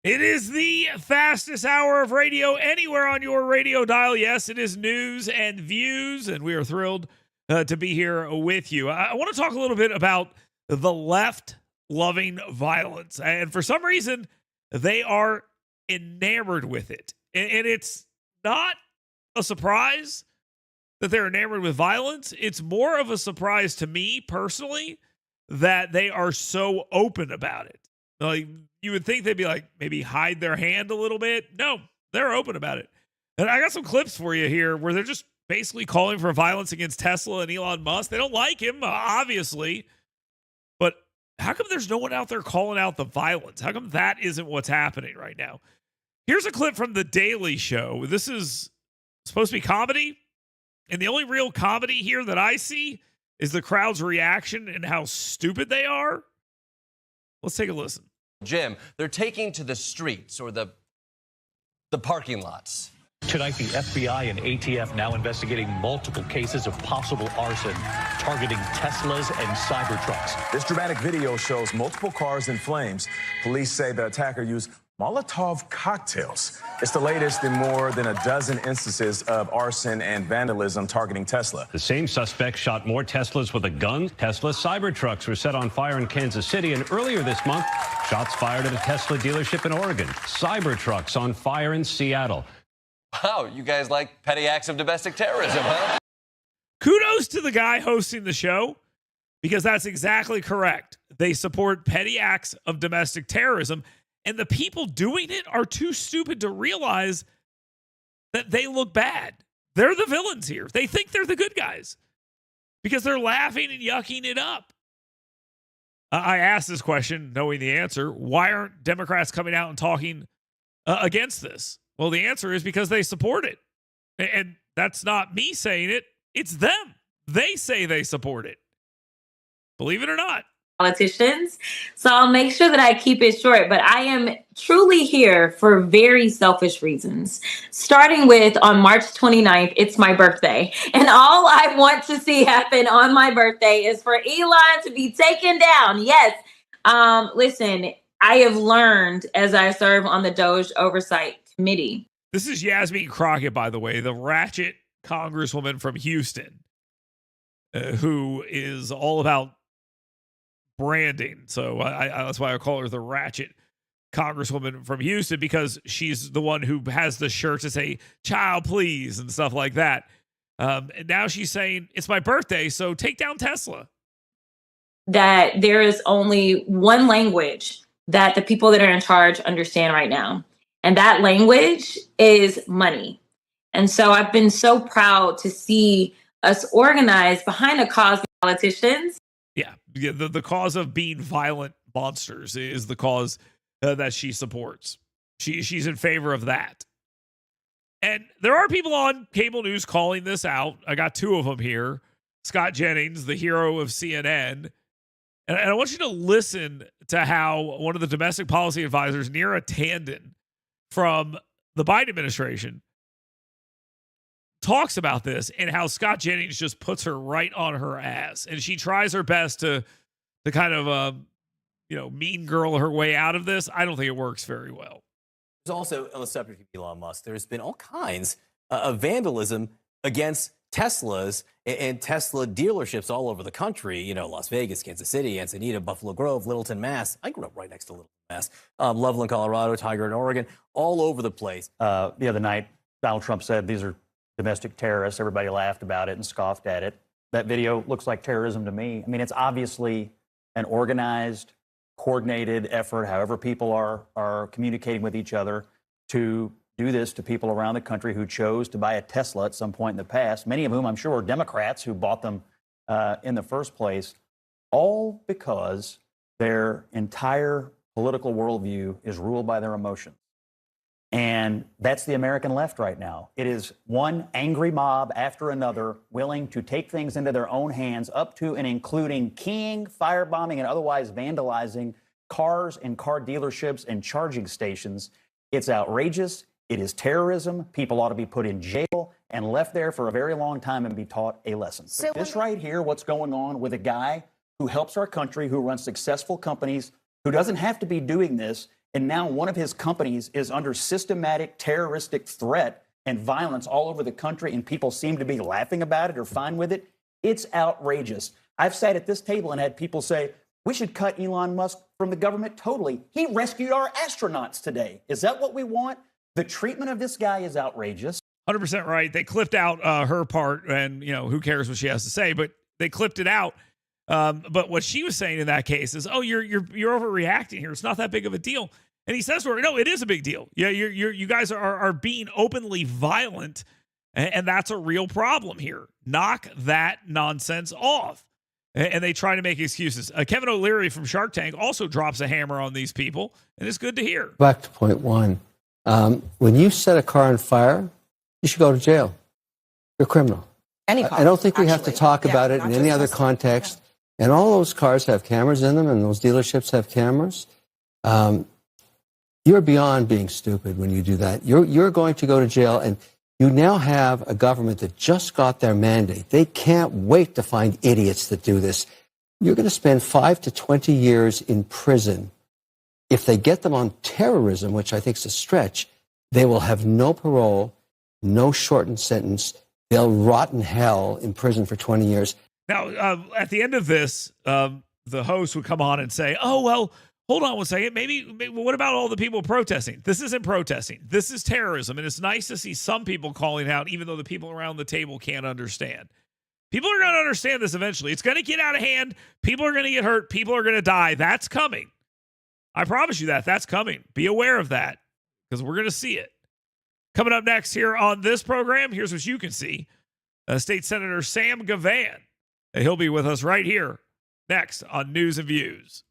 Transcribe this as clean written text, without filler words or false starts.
It is the fastest hour of radio anywhere on your radio dial. Yes, it is news and views, and we are thrilled to be here with you. I want to talk a little bit about the left loving violence, and for some reason, they are enamored with it. And it's not a surprise that they're enamored with violence. It's more of a surprise to me personally that they are so open about it. Like, you would think they'd be like, maybe hide their hand a little bit. No, they're open about it. And I got some clips for you here where they're just basically calling for violence against Tesla and Elon Musk. They don't like him, obviously. But how come there's no one out there calling out the violence? How come that isn't what's happening right now? Here's a clip from The Daily Show. This is supposed to be comedy. And the only real comedy here that I see is the crowd's reaction and how stupid they are. Let's take a listen. Jim, they're taking to the streets or the parking lots. Tonight, the FBI and ATF now investigating multiple cases of possible arson targeting Teslas and Cybertrucks. This dramatic video shows multiple cars in flames. Police say the attacker used Molotov cocktails. It's the latest in more than a dozen instances of arson and vandalism targeting Tesla. The same suspect shot more Teslas with a gun. Tesla Cybertrucks were set on fire in Kansas City, and earlier this month, shots fired at a Tesla dealership in Oregon. Cybertrucks on fire in Seattle. Wow, you guys like petty acts of domestic terrorism, huh? Kudos to the guy hosting the show, because that's exactly correct. They support petty acts of domestic terrorism, and the people doing it are too stupid to realize that they look bad. They're the villains here. They think they're the good guys because they're laughing and yucking it up. I asked this question knowing the answer. Why aren't Democrats coming out and talking against this? Well, the answer is because they support it. And that's not me saying it. It's them. They say they support it. Believe it or not. Politicians. So I'll make sure that I keep it short, but I am truly here for very selfish reasons. Starting with on March 29th, it's my birthday. And all I want to see happen on my birthday is for Elon to be taken down. Yes. Listen, I have learned as I serve on the Doge Oversight Committee. This is Yasmin Crockett, by the way, the ratchet congresswoman from Houston, who is all about branding. So that's why I call her the ratchet congresswoman from Houston, because she's the one who has the shirts that say "child please" and stuff like that. And now she's saying it's my birthday, so take down Tesla. That there is only one language that the people that are in charge understand right now. And that language is money. And so I've been so proud to see us organize behind a cause of politicians. Yeah, the cause of being violent monsters is the cause that she supports. She's in favor of that. And there are people on cable news calling this out. I got two of them here. Scott Jennings, the hero of CNN. And I want you to listen to how one of the domestic policy advisors, Neera Tanden, from the Biden administration, talks about this and how Scott Jennings just puts her right on her ass. And she tries her best to kind of, mean girl her way out of this. I don't think it works very well. There's also, on the subject of Elon Musk, there's been all kinds of vandalism against Teslas and Tesla dealerships all over the country. Las Vegas, Kansas City, Encinitas, Buffalo Grove, Littleton, Mass. I grew up right next to Littleton, Mass. Loveland, Colorado, Tigard, Oregon, all over the place. The other night, Donald Trump said these are domestic terrorists. Everybody laughed about it and scoffed at it. That video looks like terrorism to me. I mean, it's obviously an organized, coordinated effort, however people are communicating with each other, to do this to people around the country who chose to buy a Tesla at some point in the past, many of whom I'm sure are Democrats who bought them in the first place, all because their entire political worldview is ruled by their emotions. And that's the American left right now. It is one angry mob after another willing to take things into their own hands, up to and including keying, firebombing, and otherwise vandalizing cars and car dealerships and charging stations. It's outrageous. It is terrorism. People ought to be put in jail and left there for a very long time and be taught a lesson. So this right here, what's going on with a guy who helps our country, who runs successful companies, who doesn't have to be doing this, And now one of his companies is under systematic terroristic threat and violence all over the country, and people seem to be laughing about it or fine with it. It's outrageous. I've sat at this table and had people say, we should cut Elon Musk from the government totally. He rescued our astronauts today. Is that what we want? The treatment of this guy is outrageous. 100% right. They clipped out her part, and who cares what she has to say, but they clipped it out. But what she was saying in that case is, you're overreacting here. It's not that big of a deal. And he says to her, no, it is a big deal. Yeah, you guys are being openly violent, and that's a real problem here. Knock that nonsense off. And they try to make excuses. Kevin O'Leary from Shark Tank also drops a hammer on these people, and it's good to hear. Back to point one. When you set a car on fire, you should go to jail. You're a criminal. Any car, I don't think we have to actually. talk about it not in any just other Tesla. context. And all those cars have cameras in them, and those dealerships have cameras. You're beyond being stupid when you do that. You're going to go to jail, and you now have a government that just got their mandate. They can't wait to find idiots that do this. You're going to spend 5 to 20 years in prison. If they get them on terrorism, which I think is a stretch, they will have no parole, no shortened sentence. They'll rot in hell in prison for 20 years. Now, at the end of this, the host would come on and say, oh, well, hold on one second. Maybe what about all the people protesting? This isn't protesting. This is terrorism. And it's nice to see some people calling out, even though the people around the table can't understand. People are going to understand this eventually. It's going to get out of hand. People are going to get hurt. People are going to die. That's coming. I promise you that. That's coming. Be aware of that, because we're going to see it. Coming up next here on this program, here's what you can see. State Senator Sam Gavan. He'll be with us right here next on News and Views.